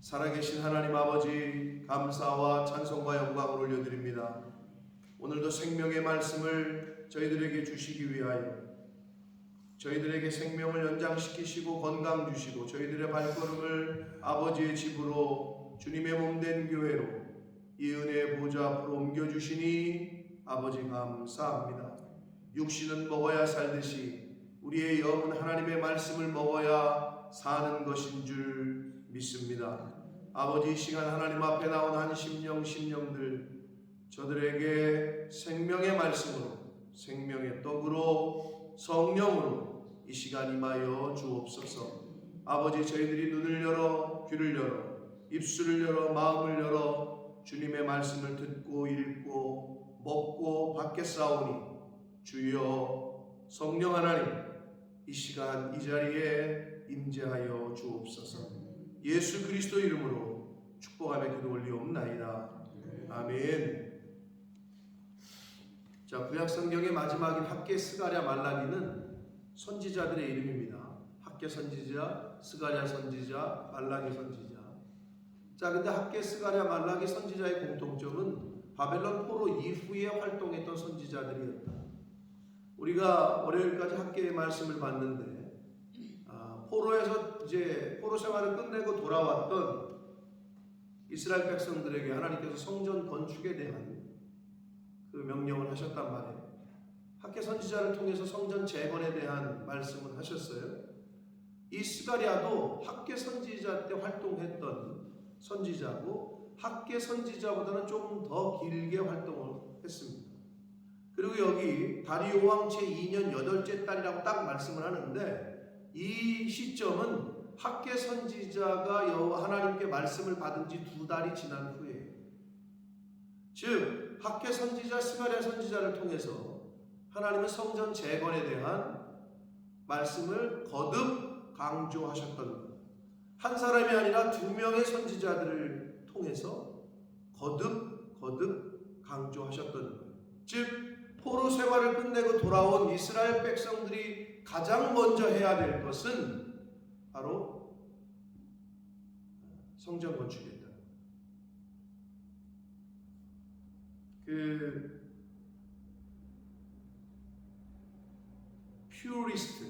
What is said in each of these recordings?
살아계신 하나님 아버지, 감사와 찬송과 영광을 올려드립니다. 오늘도 생명의 말씀을 저희들에게 주시기 위하여 저희들에게 생명을 연장시키시고 건강 주시고 저희들의 발걸음을 아버지의 집으로 주님의 몸된 교회로 이 은혜의 보좌 앞으로 옮겨주시니 아버지 감사합니다. 육신은 먹어야 살듯이 우리의 영은 하나님의 말씀을 먹어야 사는 것인 줄 믿습니다. 아버지, 이 시간 하나님 앞에 나온 한 심령들 저들에게 생명의 말씀으로, 생명의 떡으로, 성령으로 이 시간 임하여 주옵소서. 아버지, 저희들이 눈을 열어, 귀를 열어, 입술을 열어, 마음을 열어 주님의 말씀을 듣고 읽고 먹고 받겠사오니 주여 성령 하나님, 이 시간 이 자리에 임재하여 주옵소서. 예수 그리스도 이름으로 축복하며 기도 올리옵나이다. 아멘. 자, 구약 성경의 마지막인 학개, 스가랴, 말라기는 선지자들의 이름입니다. 학개 선지자, 스가랴 선지자, 말라기 선지자. 자, 근데 학개, 스가랴, 말라기 선지자의 공통점은 바벨론 포로 이후에 활동했던 선지자들이었다. 우리가 월요일까지 학개의 말씀을 봤는데 포로에서 이제 포로 생활을 끝내고 돌아왔던 이스라엘 백성들에게 하나님께서 성전 건축에 대한 그 명령을 하셨단 말이에요. 학개 선지자를 통해서 성전 재건에 대한 말씀을 하셨어요. 이 스가랴도 학개 선지자 때 활동했던 선지자고 학개 선지자보다는 조금 더 길게 활동을 했습니다. 그리고 여기 다리오 왕 제2년 8째 달이라고 딱 말씀을 하는데 이 시점은 학개 선지자가 여호와 하나님께 말씀을 받은 지 2달이 지난 후에, 즉 학개 선지자, 스가랴 선지자를 통해서 하나님은 성전 재건에 대한 말씀을 거듭 강조하셨던 것. 한 사람이 아니라 2명의 선지자들을 통해서 거듭 강조하셨던 것. 즉 포로 생활을 끝내고 돌아온 이스라엘 백성들이 가장 먼저 해야 될 것은 바로 성전 건축이었다. 그 퓨리스트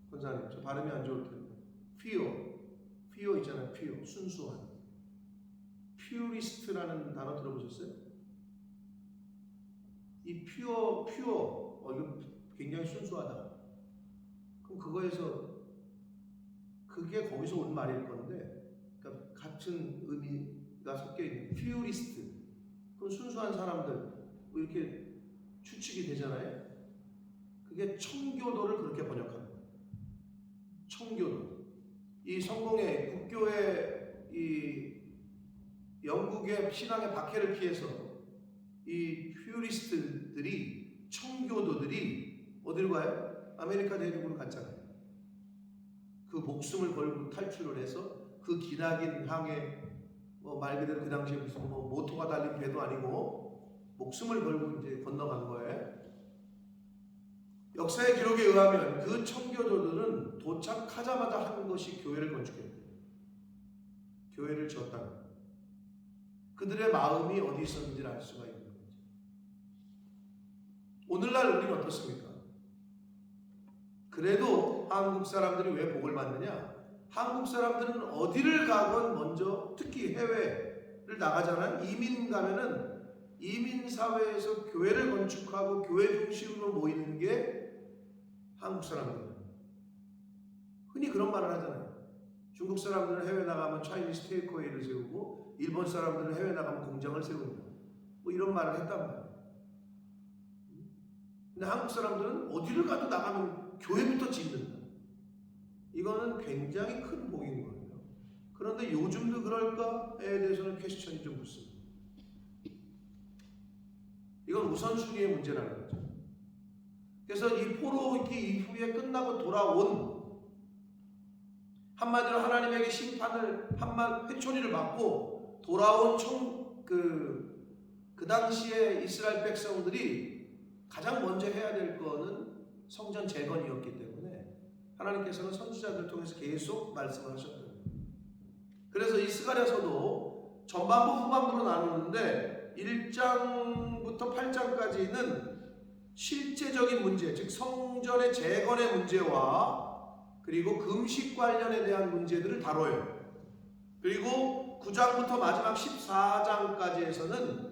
권사님, 저 발음이 안 좋을 텐데 피오 있잖아요. 피오, 순수한. 퓨리스트라는 단어 들어보셨어요? 이 퓨어 이거 굉장히 순수하다. 그럼 그게 거기서 온 말일 건데, 그러니까 같은 의미가 섞여 있는 퓨리스트. 그럼 순수한 사람들 뭐 이렇게 추측이 되잖아요. 그게 청교도를 그렇게 번역합니다. 청교도. 이 성공의 국교의 이 영국의 신앙의 박해를 피해서 이 퓨리스트들이, 청교도들이 어디로 가요? 아메리카 대륙으로 갔잖아요. 그 목숨을 걸고 탈출을 해서 그 기나긴 항해, 말 그대로 그 당시에 무슨 모터가 달린 배도 아니고 목숨을 걸고 이제 건너간 거예요. 역사의 기록에 의하면 그 청교도들은 도착하자마자 한 것이 교회를 건축했대요. 교회를 지었다는 거예요. 그들의 마음이 어디 있었는지를 알 수가 있는 거죠. 오늘날 우리는 어떻습니까? 그래도 한국 사람들이 왜 복을 받느냐? 한국 사람들은 어디를 가건 먼저, 특히 해외를 나가잖아요. 이민 가면은 이민사회에서 교회를 건축하고 교회 중심으로 모이는 게 한국 사람들이에요. 흔히 그런 말을 하잖아요. 중국 사람들은 해외 나가면 차이니스 테이크어웨이를 세우고 일본 사람들은 해외 나가면 공장을 세운다. 뭐 이런 말을 했단 말이에요. 근데 한국 사람들은 어디를 가도 나가면 교회부터 짓는다. 이거는 굉장히 큰 복인 거예요. 그런데 요즘도 그럴까에 대해서는 퀘스천이 좀 붙습니다. 이건 우선순위의 문제라는 거죠. 그래서 이 포로 이후에 끝나고 돌아온, 한마디로 하나님에게 심판을 회초리를 맞고 돌아온 그 당시에 이스라엘 백성들이 가장 먼저 해야 될 거는 성전 재건이었기 때문에 하나님께서는 선지자들을 통해서 계속 말씀을 하셨던 거예요. 그래서 이 스가랴서도 전반부 후반부로 나누는데 1장부터 8장까지는 실제적인 문제, 즉 성전의 재건의 문제와 그리고 금식 관련에 대한 문제들을 다뤄요. 그리고 9장부터 마지막 14장까지에서는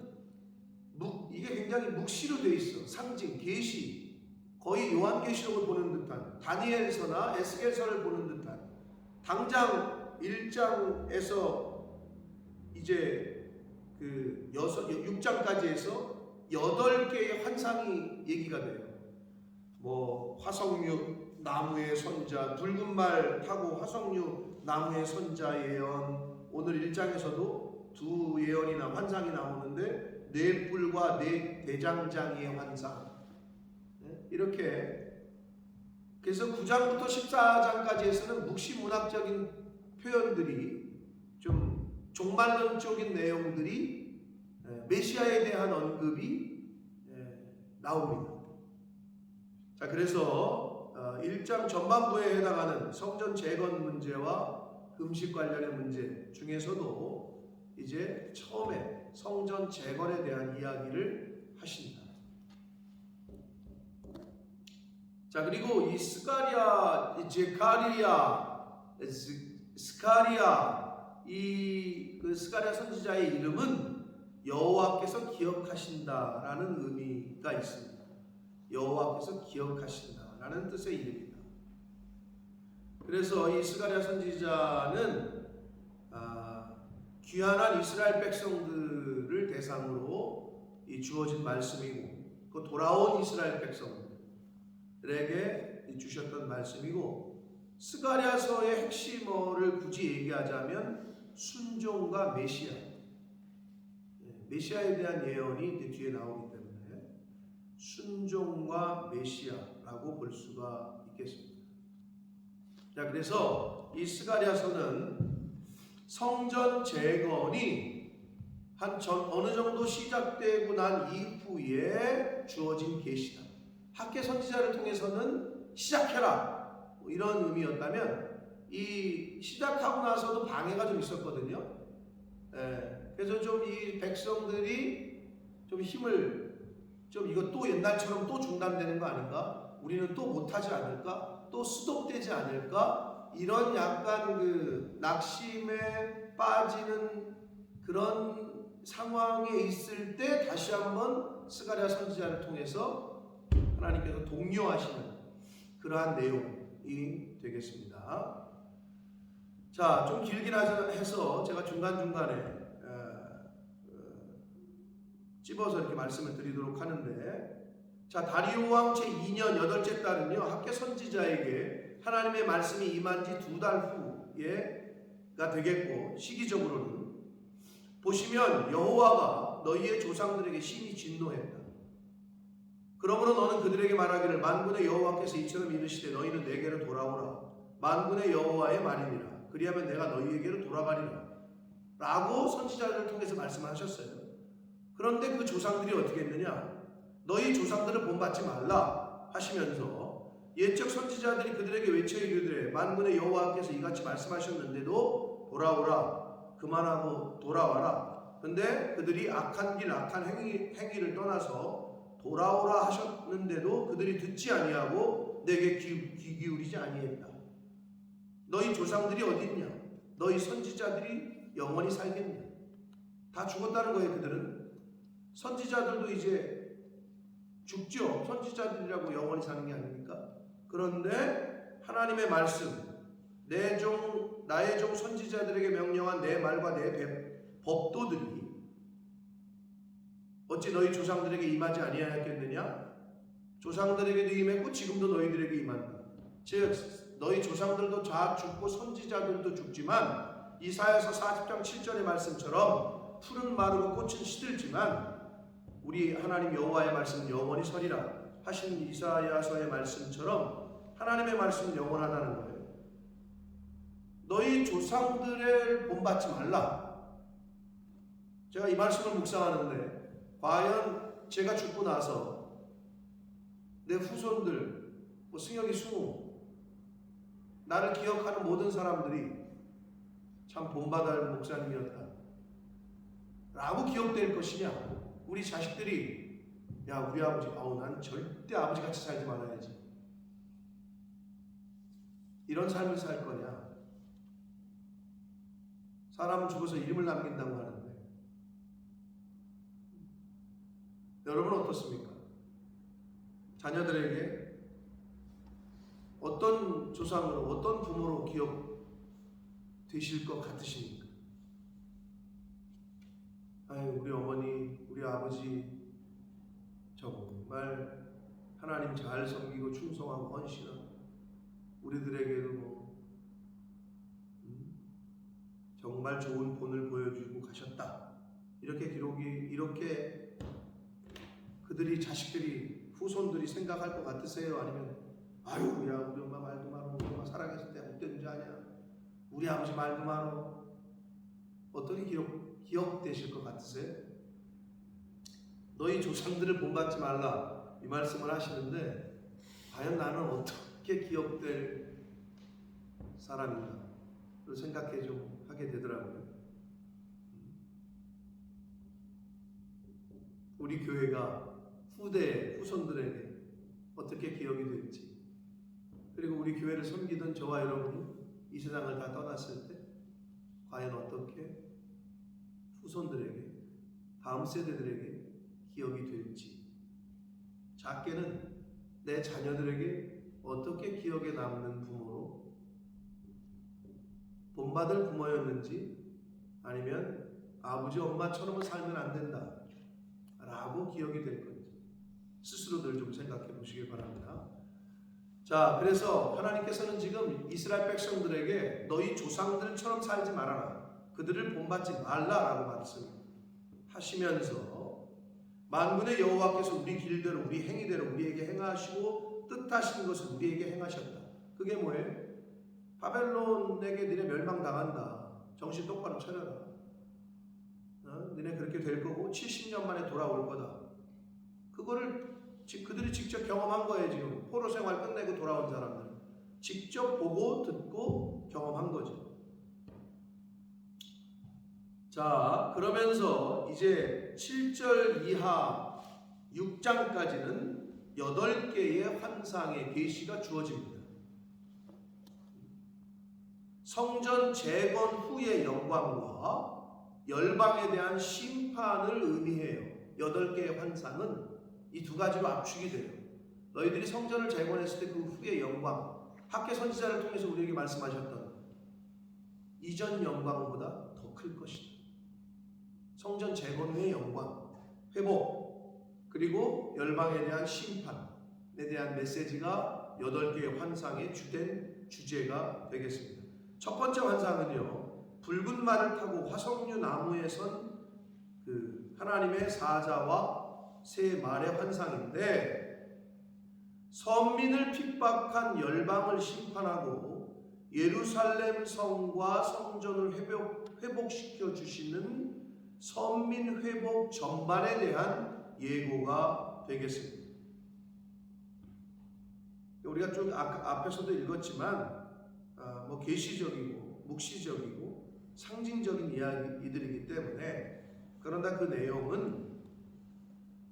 이게 굉장히 묵시로 되어 있어. 상징, 계시, 거의 요한계시록을 보는 듯한, 다니엘서나 에스겔서를 보는 듯한, 당장 1장에서 이제 그 6장까지 해서 8개의 환상이 얘기가 돼요. 뭐 화석류 나무의 선자, 붉은 말 타고 화석류 나무의 선자 예언. 오늘 1장에서도 두 예언이나 환상이 나오는데 네 뿔과 네 대장장이의 환상. 이렇게 그래서 9장부터 14장까지에서는 묵시문학적인 표현들이 좀 종말론적인 내용들이 메시아에 대한 언급이 나옵니다. 자, 그래서 1장 전반부에 해당하는 성전 재건 문제와 금식 관련의 문제 중에서도 이제 처음에 성전 재건에 대한 이야기를 하신다. 자, 그리고 이 스가랴, 그 스가랴 선지자의 이름은 여호와께서 기억하신다라는 의미가 있습니다. 여호와께서 기억하신다라는 뜻의 이름입니다. 그래서 이 스가랴 선지자는 귀환한 이스라엘 백성들을 대상으로 주어진 말씀이고, 그 돌아온 이스라엘 백성들에게 주셨던 말씀이고, 스가랴서의 핵심어를 굳이 얘기하자면 순종과 메시아, 메시아에 대한 예언이 뒤에 나오기 때문에 순종과 메시아라고 볼 수가 있겠습니다. 자, 그래서 이 스가랴서는 성전 재건이 어느 정도 시작되고 난 이후에 주어진 계시다. 학개 선지자를 통해서는 시작해라, 뭐 이런 의미였다면, 이 시작하고 나서도 방해가 좀 있었거든요. 그래서 좀 이 백성들이 좀 힘을 좀 이거 또 옛날처럼 또 중단되는 거 아닌가? 우리는 또 못하지 않을까? 또 수독되지 않을까? 이런 약간 그 낙심에 빠지는 그런 상황에 있을 때 다시 한번 스가랴 선지자를 통해서 하나님께서 독려하시는 그러한 내용이 되겠습니다. 자, 좀 길긴 해서 제가 중간중간에 찝어서 이렇게 말씀을 드리도록 하는데, 자, 다리오 왕 제2년 8째 달은요, 학개 선지자에게 하나님의 말씀이 임한 지 2달 후에가 되겠고, 시기적으로는 보시면 여호와가 너희의 조상들에게 심히 진노했다. 그러므로 너는 그들에게 말하기를 만군의 여호와께서 이처럼 이르시되 너희는 내게로 돌아오라. 만군의 여호와의 말이니라. 그리하면 내가 너희에게로 돌아가리라. 라고 선지자들을 통해서 말씀하셨어요. 그런데 그 조상들이 어떻게 했느냐? 너희 조상들을 본받지 말라 하시면서 옛적 선지자들이 그들에게 외쳐 이르되 만군의 여호와께서 이같이 말씀하셨는데도 돌아오라. 그만하고 돌아와라. 근데 그들이 악한 길 악한 행위를 떠나서 돌아오라 하셨는데도 그들이 듣지 아니하고 내게 귀 기울이지 아니했다. 너희 조상들이 어디 있냐? 너희 선지자들이 영원히 살겠냐? 다 죽었다는 거예요. 그들은. 선지자들도 이제 죽죠. 선지자들이라고 영원히 사는 게 아닙니까? 그런데 하나님의 말씀, 나의 종 선지자들에게 명령한 내 말과 내 법도들이 어찌 너희 조상들에게 임하지 아니하였겠느냐? 조상들에게도 임했고 지금도 너희들에게 임한다. 즉 너희 조상들도 다 죽고 선지자들도 죽지만 이사야서 40장 7절의 말씀처럼 풀은 마르고 꽃은 시들지만 우리 하나님 여호와의 말씀은 영원히 서리라 하신 이사야서의 말씀처럼 하나님의 말씀은 영원하다는 거예요. 너희 조상들을 본받지 말라. 제가 이 말씀을 묵상하는데 과연 제가 죽고 나서 내 후손들, 승혁이, 승우, 나를 기억하는 모든 사람들이 참 본받아야 할 목사님이었다 라고 기억될 것이냐, 우리 자식들이 야 우리 아버지 난 절대 아버지같이 살지 말아야지 이런 삶을 살 거냐. 사람은 죽어서 이름을 남긴다고 하는데 여러분은 어떻습니까? 자녀들에게 어떤 조상으로 어떤 부모로 기억되실 것 같으십니까? 아유 우리 어머니 우리 아버지 정말 하나님 잘 섬기고 충성하고 헌신하고 우리들에게도 정말 좋은 본을 보여주고 가셨다. 이렇게 그들이 자식들이 후손들이 생각할 것 같으세요? 아니면 아유 야 우리 엄마 말도 많어 우리 엄마 살아계실 때 못되는지 아냐 우리 아버지 말도 많어 어떻게 기억되실 것 같으세요? 너희 조상들을 본받지 말라 이 말씀을 하시는데 과연 나는 어떻게 기억될 사람인가 를 생각해 좀 하게 되더라고요. 우리 교회가 후손들에게 어떻게 기억이 될지, 그리고 우리 교회를 섬기던 저와 여러분이 이 세상을 다 떠났을 때 과연 어떻게 후손들에게, 다음 세대들에게 기억이 될지, 작게는 내 자녀들에게 어떻게 기억에 남는 부모로 본받을 부모였는지, 아니면 아버지 엄마처럼은 살면 안 된다 라고 기억이 될 건지 스스로들 좀 생각해 보시기 바랍니다. 자, 그래서 하나님께서는 지금 이스라엘 백성들에게 너희 조상들처럼 살지 말아라, 그들을 본받지 말라라고 말씀하시면서 만군의 여호와께서 우리 길대로 우리 행위대로 우리에게 행하시고 뜻하신 것을 우리에게 행하셨다. 그게 뭐예요? 바벨론에게 니네 멸망당한다. 정신 똑바로 차려라. 니네 그렇게 될 거고 70년 만에 돌아올 거다. 그거를 그들이 직접 경험한 거예요. 지금 포로 생활 끝내고 돌아온 사람들 직접 보고 듣고 경험한 거죠. 자, 그러면서 이제 7절 이하 6장까지는 8개의 환상의 계시가 주어집니다. 성전 재건 후의 영광과 열방에 대한 심판을 의미해요. 8개의 환상은 이 두 가지로 압축이 돼요. 너희들이 성전을 재건했을 때 그 후의 영광, 학개 선지자를 통해서 우리에게 말씀하셨던 이전 영광보다 더 클 것이다. 성전 재건 후의 영광, 회복, 그리고 열방에 대한 심판에 대한 메시지가 8개의 환상의 주된 주제가 되겠습니다. 첫 번째 환상은요, 붉은 말을 타고 화석류 나무에 선 그 하나님의 사자와 새 말의 환상인데, 선민을 핍박한 열방을 심판하고 예루살렘 성과 성전을 회복시켜 주시는 선민 회복 전반에 대한 예고가 되겠습니다. 우리가 좀 앞에서도 읽었지만 계시적이고 묵시적이고 상징적인 이야기들이기 때문에, 그런다 그 내용은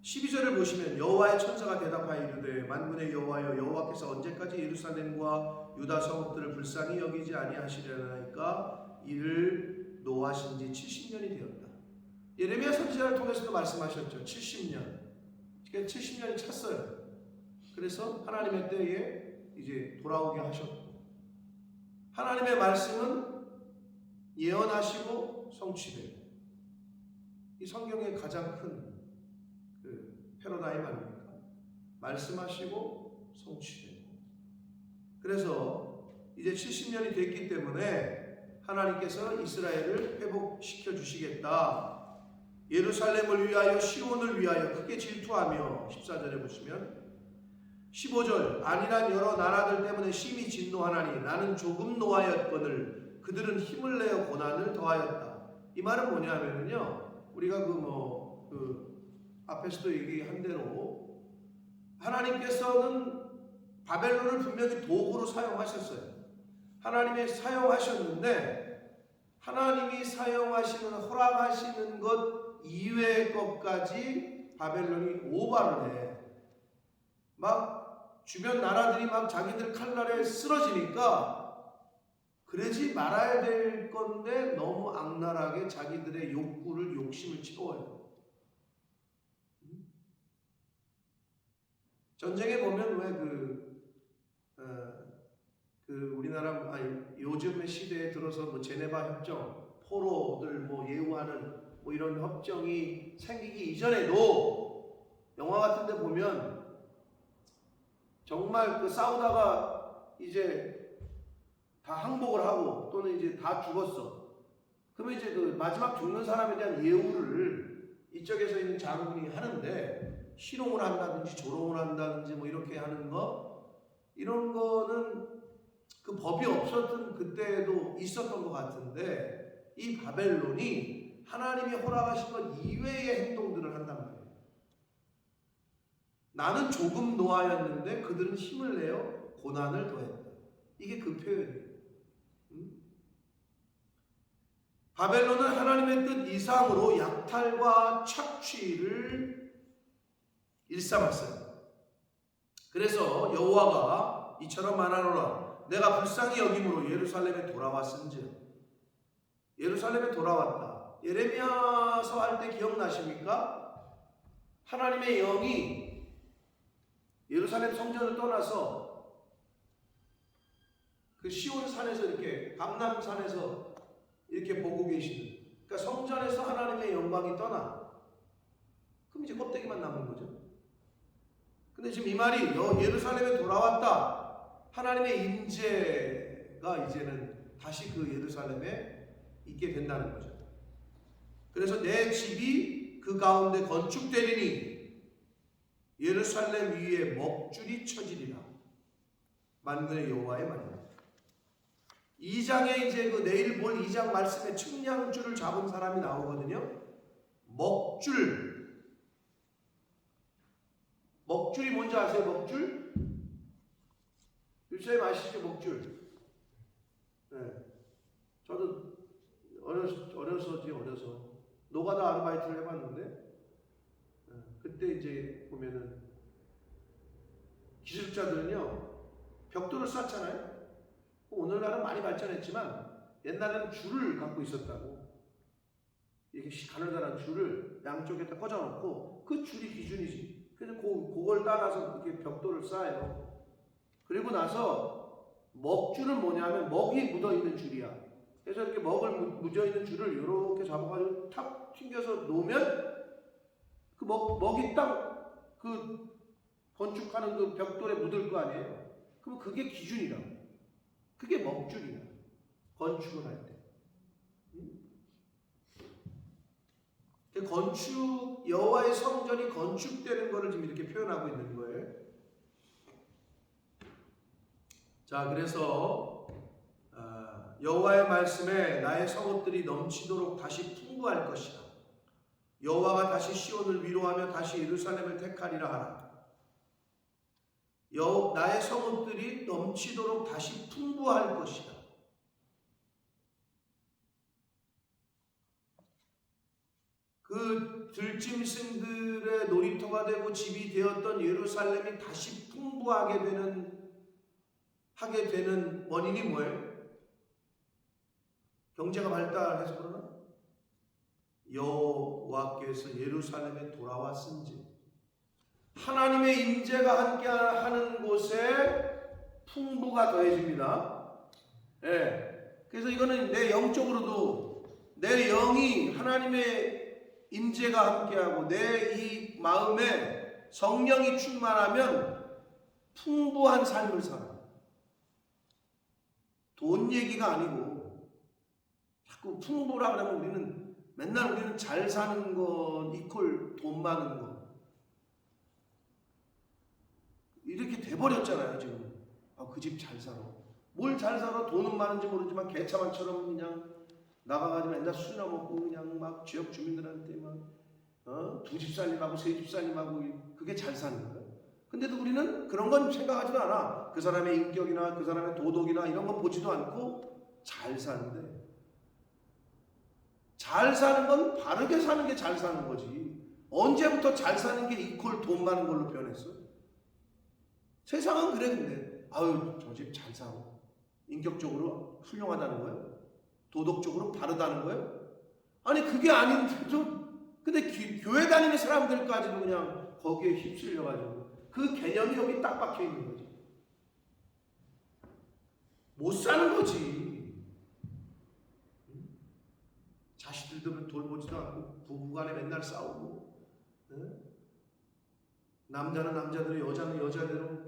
12절을 보시면 여호와의 천사가 대답하여 이르되 만군의 여호와여, 여호와께서 언제까지 예루살렘과 유다 성읍들을 불쌍히 여기지 아니하시려나이까? 이를 노하신 지 70년이 되었다. 예레미야 선지자를 통해서도 말씀하셨죠. 70년. 그러니까 70년이 찼어요. 그래서 하나님의 때에 이제 돌아오게 하셨고, 하나님의 말씀은 예언하시고 성취돼요. 이 성경의 가장 큰 패러다임 아닙니까? 말씀하시고 성취되고. 그래서 이제 70년이 됐기 때문에 하나님께서 이스라엘을 회복시켜 주시겠다. 예루살렘을 위하여 시온을 위하여 크게 질투하며, 14절에 보시면 15절 안일한 여러 나라들 때문에 심히 진노하나니 나는 조금 노하였거늘 그들은 힘을 내어 고난을 더하였다. 이 말은 뭐냐면요, 우리가 앞에서도 얘기한 대로 하나님께서는 바벨론을 분명히 도구로 사용하셨어요. 하나님이 사용하셨는데 하나님이 사용하시는 허락하시는 것 이외의 것까지 바벨론이 오바를 해. 막 주변 나라들이 막 자기들 칼날에 쓰러지니까 그러지 말아야 될 건데 너무 악랄하게 자기들의 욕구를 욕심을 채워요. 전쟁에 보면 왜 우리나라 요즘의 시대에 들어서 뭐 제네바 협정, 포로들 뭐 예우하는 뭐 이런 협정이 생기기 이전에도 영화 같은 데 보면 정말 그 싸우다가 이제 다 항복을 하고 또는 이제 다 죽었어. 그러면 이제 그 마지막 죽는 사람에 대한 예우를 이쪽에서 있는 장군이 하는데 희롱을 한다든지 조롱을 한다든지 뭐 이렇게 하는 거 이런 거는 그 법이 없었던 그때에도 있었던 것 같은데 이 바벨론이 하나님이 허락하신 것 이외의 행동들을 한단 말이에요. 나는 조금 노하였는데 그들은 힘을 내어 고난을 더했다. 이게 그 표현이에요. 바벨론은 하나님의 뜻 이상으로 약탈과 착취를 일삼았어요. 그래서 여호와가 이처럼 말하노라. 내가 불쌍히 여김으로 예루살렘에 돌아왔은즉. 예루살렘에 돌아왔다. 예레미야서 할 때 기억나십니까? 하나님의 영이 예루살렘 성전을 떠나서 그 시온 산에서 이렇게 감람산에서 이렇게 보고 계시는, 그러니까 성전에서 하나님의 영광이 떠나 그럼 이제 껍데기만 남은 거죠. 근데 지금 이 말이 예루살렘에 돌아왔다. 하나님의 임재가 이제는 다시 그 예루살렘에 있게 된다는 거죠. 그래서 내 집이 그 가운데 건축되리니 예루살렘 위에 먹줄이 쳐지리라. 만군의 여호와의 말입니다. 2장에 이제 그 내일 볼 2장 말씀에 측량줄을 잡은 사람이 나오거든요. 먹줄. 먹줄이 뭔지 아세요? 먹줄? 유쌤 아시죠? 먹줄. 네. 저도 어려서 노가다 아르바이트를 해봤는데 그때 이제 보면은 기술자들은요 벽돌을 쌓잖아요. 오늘날은 많이 발전했지만 옛날에는 줄을 갖고 있었다고. 이렇게 가느다란 줄을 양쪽에다 꽂아놓고 그 줄이 기준이지. 그래서 그걸 따라서 이렇게 벽돌을 쌓아요. 그리고 나서 먹줄은 뭐냐면 먹이 묻어있는 줄이야. 그래서 이렇게 먹을 묻어있는 줄을 이렇게 잡아가지고 탁 튕겨서 놓으면 그 먹이 딱 그 건축하는 그 벽돌에 묻을 거 아니에요. 그럼 그게 기준이라고. 그게 먹줄이야. 건축을 할 때. 건축, 여호와의 성전이 건축되는 것을 지금 이렇게 표현하고 있는 거예요. 자, 그래서 여호와의 말씀에 나의 성읍들이 넘치도록 다시 풍부할 것이다. 여호와가 다시 시온을 위로하며 다시 예루살렘을 택하리라 하라. 나의 성읍들이 넘치도록 다시 풍부할 것이다. 그 들짐승들의 놀이터가 되고 집이 되었던 예루살렘이 다시 풍부하게 되는 원인이 뭐예요? 경제가 발달해서 그러나? 여호와께서 예루살렘에 돌아왔은지 하나님의 임재가 함께하는 곳에 풍부가 더해집니다. 예. 그래서 이거는 내 영적으로도 내 영이 하나님의 임재가 함께하고 내 이 마음에 성령이 충만하면 풍부한 삶을 살아. 돈 얘기가 아니고 자꾸 풍부라 그러면 우리는 잘 사는 것 이퀄 돈 많은 것 이렇게 돼버렸잖아요 지금. 그 집 잘 살아. 뭘 잘 살아? 돈은 많은지 모르지만 개차반처럼 그냥 나가가지고 맨날 술이나 먹고 그냥 막 지역 주민들한테 막 두 집 살림하고 세 집 살림하고 그게 잘 사는 거예요. 근데도 우리는 그런 건 생각하지도 않아. 그 사람의 인격이나 그 사람의 도덕이나 이런 거 보지도 않고 잘 사는데 잘 사는 건 바르게 사는 게 잘 사는 거지. 언제부터 잘 사는 게 이퀄 돈 많은 걸로 변했어? 세상은 그래. 근데 아유 저 집 잘 사고 인격적으로 훌륭하다는 거예요? 도덕적으로 바르다는 거예요? 아니 그게 아닌데도 근데 교회 다니는 사람들까지도 그냥 거기에 휩쓸려가지고 그 개념이 여기 딱 박혀 있는 거지. 못 사는 거지. 자식들도 돌보지도 않고 부부간에 맨날 싸우고, 남자는 남자대로 여자는 여자대로,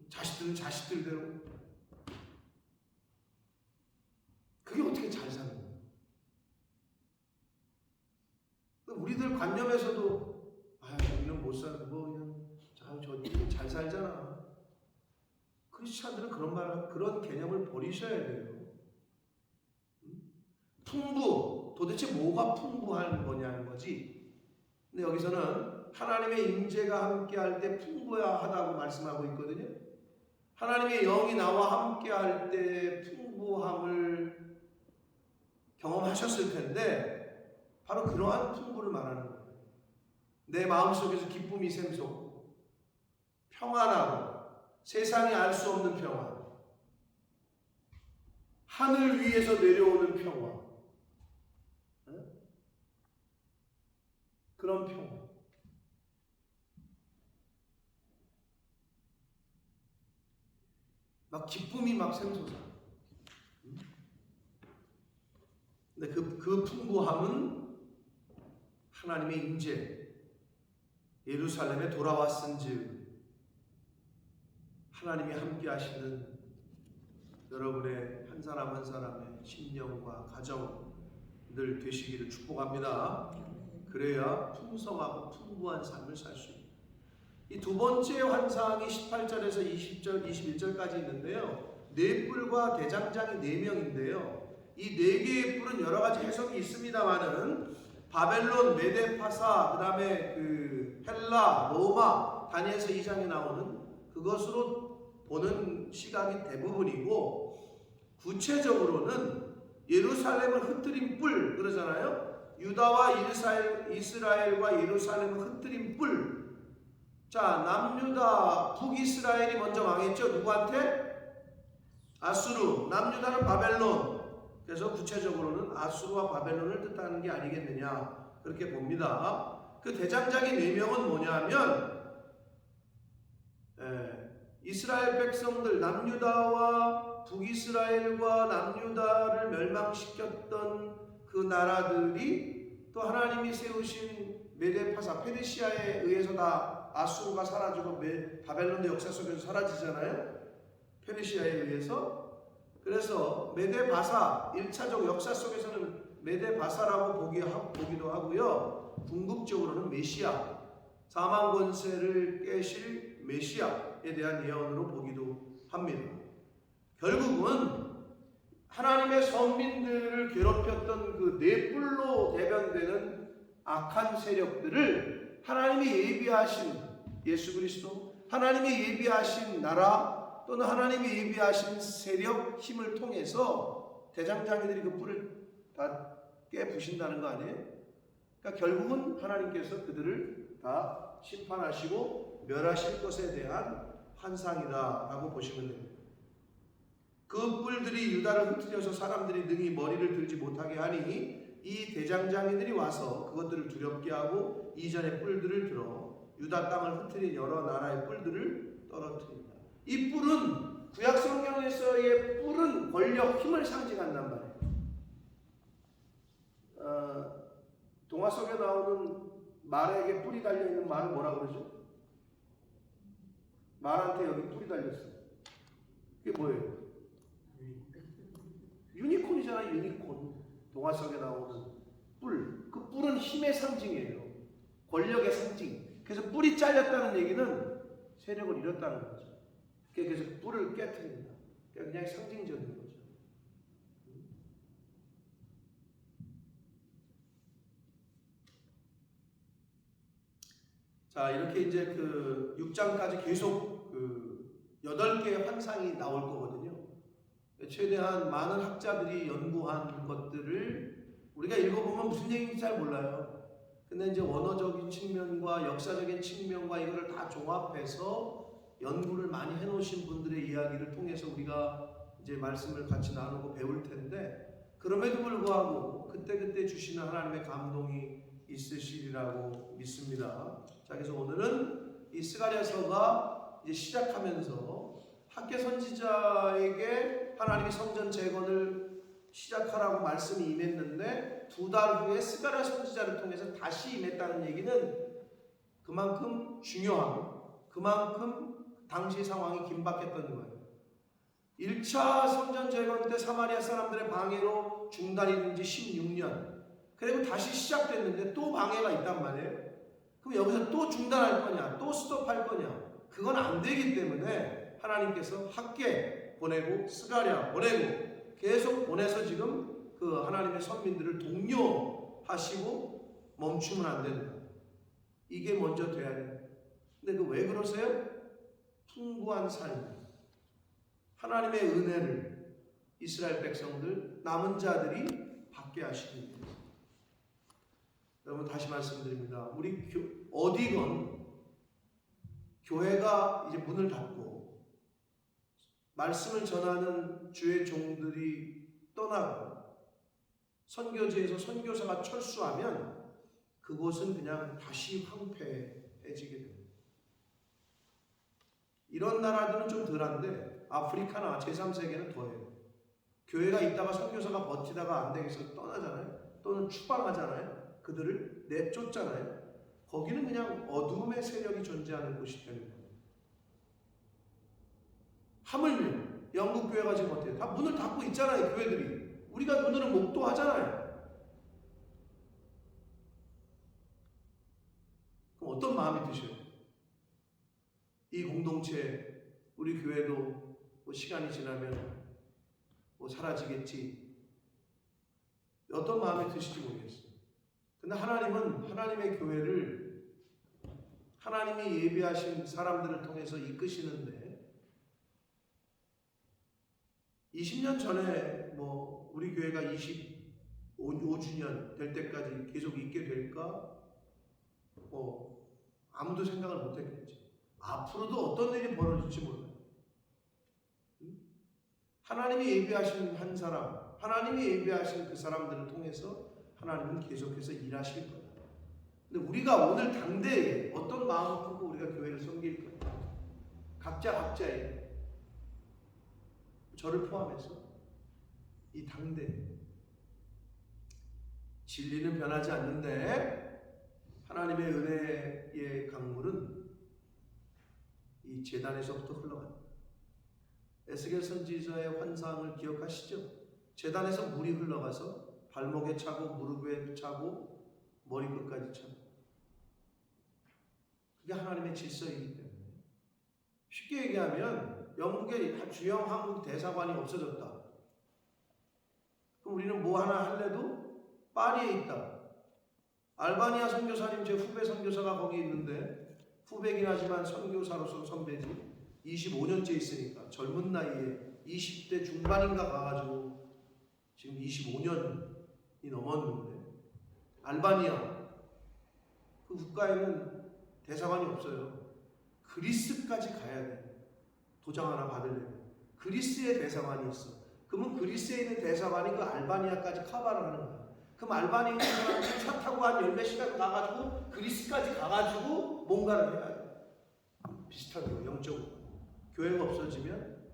자식들은 자식들대로. 그게 어떻게 잘 사는 거야? 우리들 관념에서도 우리는 못 사는 거 그냥 저들은 잘 살잖아. 크리스찬들은 그런 개념을 버리셔야 돼요. 풍부, 도대체 뭐가 풍부한 거냐는 거지. 근데 여기서는 하나님의 임재가 함께할 때 풍부하다고 말씀하고 있거든요. 하나님의 영이 나와 함께할 때 풍부함을 경험하셨을 텐데 바로 그러한 풍부를 말하는 거예요. 내 마음속에서 기쁨이 샘솟고 평안하고 세상이 알 수 없는 평안, 하늘 위에서 내려오는 평화, 그런 평화. 막 기쁨이 막 샘솟아. 근데 그 풍부함은 하나님의 임재, 예루살렘에 돌아왔은즉 하나님이 함께 하시는 여러분의 한 사람 한 사람의 심령과 가정들 되시기를 축복합니다. 그래야 풍성하고 풍부한 삶을 살 수 있습니다. 이 두 번째 환상이 18절에서 20절, 21절까지 있는데요. 네 뿔과 대장장이 4명인데요. 이 4개의 뿔은 여러 가지 해석이 있습니다만은 바벨론, 메데파사, 그 다음에 헬라, 로마, 다니엘서 2장에 나오는 그것으로 보는 시각이 대부분이고, 구체적으로는 예루살렘을 흩트린 뿔 그러잖아요. 유다와 이스라엘과 예루살렘을 흩트린 뿔. 자, 남유다, 북이스라엘이 먼저 망했죠. 누구한테? 아수르. 남유다는 바벨론. 그래서 구체적으로는 아수르와 바벨론을 뜻하는 게 아니겠느냐, 그렇게 봅니다. 그 대장장이 4명은 뭐냐면 이스라엘 백성들, 남유다와 북이스라엘과 남유다를 멸망시켰던 그 나라들이 또 하나님이 세우신 메데파사, 페르시아에 의해서 다 아수르가 사라지고 바벨론의 역사 속에서 사라지잖아요. 페르시아에 의해서. 그래서 메데바사, 1차적 역사 속에서는 메데바사라고 보기도 하고요. 궁극적으로는 메시아, 사망 권세를 깨실 메시아에 대한 예언으로 보기도 합니다. 결국은 하나님의 선민들을 괴롭혔던 그 4뿔로 대변되는 악한 세력들을 하나님이 예비하신 예수 그리스도, 하나님이 예비하신 나라, 또는 하나님이 예비하신 세력, 힘을 통해서 대장장이들이 그 뿔을 다 깨부신다는 거 아니에요? 그러니까 결국은 하나님께서 그들을 다 심판하시고 멸하실 것에 대한 환상이다 라고 보시면 됩니다. 그 뿔들이 유다를 흩트려서 사람들이 능히 머리를 들지 못하게 하니 이 대장장이들이 와서 그것들을 두렵게 하고 이전의 뿔들을 들어 유다 땅을 흩트린 여러 나라의 뿔들을 떨어뜨린다. 이 뿔은 구약 성경에서의 뿔은 권력, 힘을 상징한단 말이에요. 동화 속에 나오는 말에게 뿔이 달려있는 말은 뭐라 그러죠? 말한테 여기 뿔이 달렸어요. 그게 뭐예요? 유니콘이잖아요. 유니콘. 동화 속에 나오는 뿔. 그 뿔은 힘의 상징이에요. 권력의 상징. 그래서 뿔이 잘렸다는 얘기는 세력을 잃었다는 거죠. 그래서 뿔을 깨트립니다. 그냥 상징적인 거죠. 자, 이렇게 이제 그 6장까지 계속 그 8개의 환상이 나올 거거든요. 최대한 많은 학자들이 연구한 것들을 우리가 읽어보면 무슨 얘기인지 잘 몰라요. 근데 이제 원어적인 측면과 역사적인 측면과 이거를 다 종합해서 연구를 많이 해놓으신 분들의 이야기를 통해서 우리가 이제 말씀을 같이 나누고 배울 텐데, 그럼에도 불구하고 그때그때 주시는 하나님의 감동이 있으시리라고 믿습니다. 자, 그래서 오늘은 이 스가랴서가 이제 시작하면서 학개 선지자에게 하나님이 성전 재건을 시작하라고 말씀이 임했는데, 2달 후에 스가랴 선지자를 통해서 다시 임했다는 얘기는 그만큼 중요하고 그만큼 당시 상황이 긴박했던 거예요. 1차 성전 재건 때 사마리아 사람들의 방해로 중단이 된 지 16년, 그리고 다시 시작됐는데 또 방해가 있단 말이에요. 그럼 여기서 또 중단할 거냐, 또 스톱할 거냐, 그건 안 되기 때문에 하나님께서 학개 보내고 스가랴 보내고 계속 보내서 지금 그 하나님의 선민들을 독려하시고 멈추면 안 된다. 이게 먼저 돼야 돼요. 근데 그 왜 그러세요? 풍부한 삶, 하나님의 은혜를 이스라엘 백성들, 남은 자들이 받게 하시기 위해서. 여러분, 다시 말씀드립니다. 우리 어디건 교회가 이제 문을 닫고 말씀을 전하는 주의 종들이 떠나고 선교지에서 선교사가 철수하면 그곳은 그냥 다시 황폐해지게 됩니다. 이런 나라들은 좀 덜한데 아프리카나 제3세계는 더해요. 교회가 있다가 선교사가 버티다가 안 되겠어 떠나잖아요. 또는 추방하잖아요. 그들을 내쫓잖아요. 거기는 그냥 어둠의 세력이 존재하는 곳이 되는 거예요. 하물며 영국 교회가 지금 어때요? 다 문을 닫고 있잖아요. 교회들이. 우리가 눈으로 목도하잖아요. 그럼 어떤 마음이 드셔요? 이 공동체, 우리 교회도 뭐 시간이 지나면 뭐 사라지겠지. 어떤 마음이 드실지 모르겠어요. 근데 하나님은 하나님의 교회를 하나님이 예비하신 사람들을 통해서 이끄시는데, 20년 전에 뭐 우리 교회가 25주년 될 때까지 계속 있게 될까? 아무도 생각을 못 했겠지. 앞으로도 어떤 일이 벌어질지 몰라요. 하나님이 예비하신 한 사람, 하나님이 예비하신 그 사람들을 통해서 하나님은 계속해서 일하실 거예요. 근데 우리가 오늘 당대에 어떤 마음을 품고 우리가 교회를 섬길 거예요? 각자의, 저를 포함해서 이 당대, 진리는 변하지 않는데 하나님의 은혜의 강물은 이 제단에서부터 흘러갑니다. 에스겔 선지자의 환상을 기억하시죠? 제단에서 물이 흘러가서 발목에 차고 무릎에 차고 머리끝까지 차고, 그게 하나님의 질서이기 때문에. 쉽게 얘기하면 영국의 주영 한국 대사관이 없어졌다. 그럼 우리는 뭐 하나 할래도 파리에 있다. 알바니아 선교사님, 제 후배 선교사가 거기 있는데, 후배긴 하지만 선교사로서 선배지. 25년째 있으니까 젊은 나이에 20대 중반인가 가가지고 지금 25년이 넘었는데, 알바니아 그 국가에는 대사관이 없어요. 그리스까지 가야 돼. 도장 하나 받으려면 그리스의 대사관이 있어. 그러면 그리스에 있는 대사관이 그 알바니아까지 커버를 하는 거야. 그럼 알바니아에 있는 사람들이 차 타고 한 10몇 시간 가가지고 그리스까지 가가지고 뭔가를 해야 돼. 비슷한 거, 영적으로. 교회가 없어지면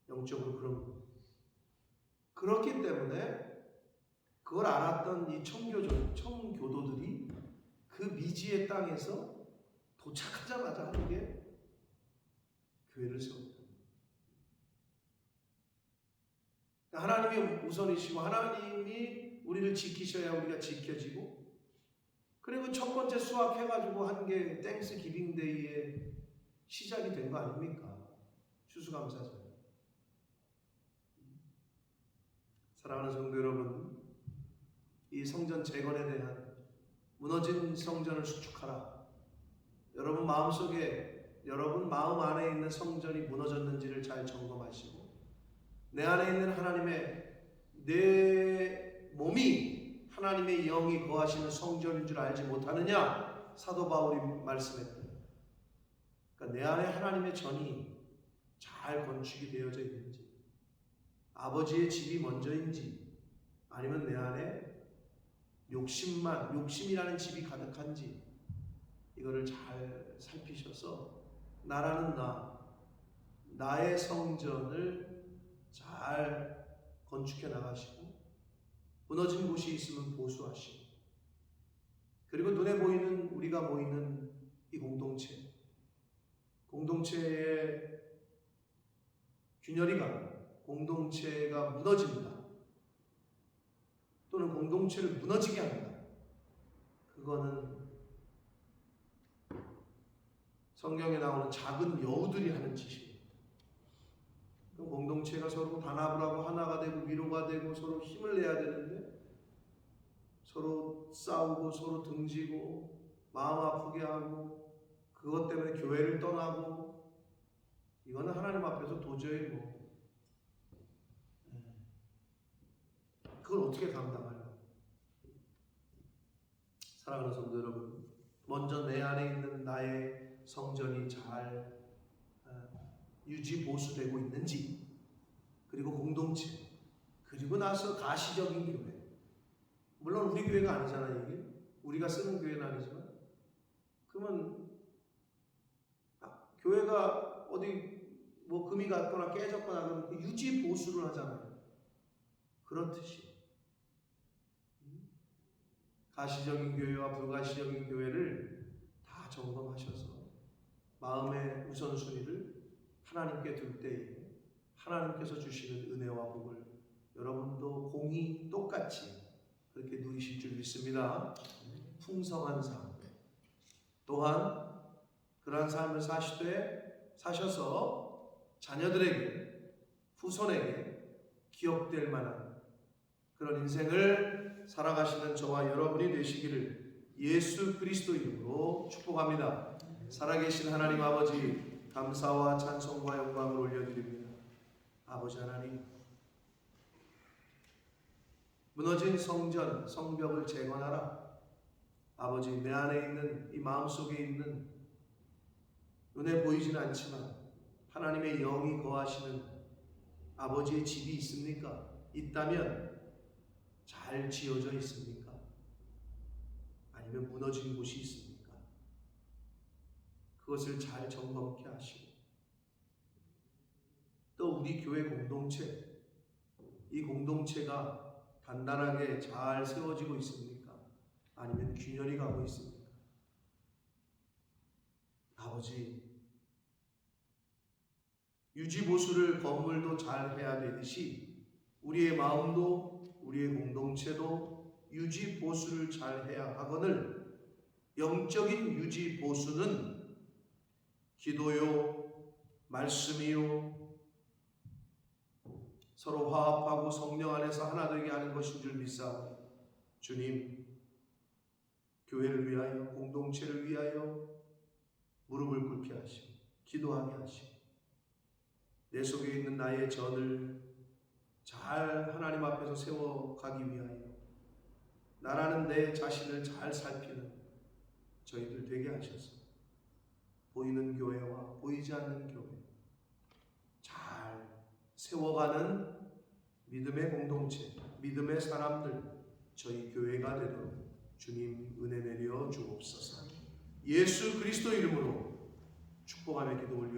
영적으로 그런 거. 그렇기 때문에 그걸 알았던 이 청교도들이 그 미지의 땅에서 도착하자마자 하는 게 교회를 세웁니다. 하나님이 우선이시고 하나님이 우리를 지키셔야 우리가 지켜지고, 그리고 첫 번째 수확해가지고 한 게 땡스 기빙 데이의 시작이 된 거 아닙니까? 추수감사절. 사랑하는 성도 여러분, 이 성전 재건에 대한, 무너진 성전을 수축하라. 여러분 마음속에, 여러분 마음 안에 있는 성전이 무너졌는지를 잘 점검하시고, 내 안에 있는 하나님의, 내 몸이 하나님의 영이 거하시는 성전인 줄 알지 못하느냐? 사도 바울이 말씀했던. 그러니까 내 안에 하나님의 전이 잘 건축이 되어져 있는지, 아버지의 집이 먼저인지, 아니면 내 안에 욕심이라는 집이 가득한지, 이거를 잘 살피셔서 나라는 나의 성전을 잘 건축해 나가시고, 무너진 곳이 있으면 보수하시고, 그리고 눈에 보이는 우리가 모이는 이 공동체의 균열이 가고 공동체가 무너진다, 또는 공동체를 무너지게 한다, 그거는 성경에 나오는 작은 여우들이 하는 짓입니다. 그럼 공동체가 서로 단합을 하고 하나가 되고 위로가 되고 서로 힘을 내야 되는데, 서로 싸우고 서로 등지고 마음 아프게 하고 그것 때문에 교회를 떠나고, 이거는 하나님 앞에서 도저히 그걸 어떻게 감당할까? 사랑하는 성도 여러분, 먼저 내 안에 있는 나의 성전이 잘 유지 보수되고 있는지, 그리고 공동체, 그리고 나서 가시적인 교회. 물론 우리 교회가 아니잖아요. 이게 우리가 쓰는 교회는 아니지만, 그러면 교회가 어디 금이 갔거나 깨졌거나 그러면 그 유지 보수를 하잖아요. 그렇듯이 가시적인 교회와 불가시적인 교회를 다 점검하셔서 마음의 우선순위를 하나님께 둘 때에 하나님께서 주시는 은혜와 복을 여러분도 공히 똑같이 그렇게 누리실 줄 믿습니다. 풍성한 삶, 또한 그러한 삶을 사셔서 자녀들에게, 후손에게 기억될 만한 그런 인생을 살아가시는 저와 여러분이 되시기를 예수 그리스도 이름으로 축복합니다. 살아계신 하나님 아버지, 감사와 찬송과 영광을 올려드립니다. 아버지 하나님, 무너진 성전, 성벽을 재건하라. 아버지, 내 안에 있는, 이 마음속에 있는, 눈에 보이지는 않지만 하나님의 영이 거하시는 아버지의 집이 있습니까? 있다면 잘 지어져 있습니까? 아니면 무너진 곳이 있습니까? 그것을 잘 점검케 하시고, 또 우리 교회 공동체, 이 공동체가 단단하게 잘 세워지고 있습니까? 아니면 균열이 가고 있습니까? 아버지, 유지보수를 건물도 잘 해야 되듯이 우리의 마음도, 우리의 공동체도 유지보수를 잘 해야 하거늘, 영적인 유지보수는 기도요, 말씀이요, 서로 화합하고 성령 안에서 하나 되게 하는 것인 줄 믿사오니, 주님, 교회를 위하여, 공동체를 위하여 무릎을 꿇게 하시고 기도하게 하시고, 내 속에 있는 나의 전을 잘 하나님 앞에서 세워가기 위하여 나라는 내 자신을 잘 살피는 저희들 되게 하셔서 보이는 교회와 보이지 않는 교회 잘 세워가는 믿음의 공동체, 믿음의 사람들, 저희 교회가 되도록 주님 은혜 내려 주옵소서. 예수 그리스도 이름으로 축복하며 기도 올려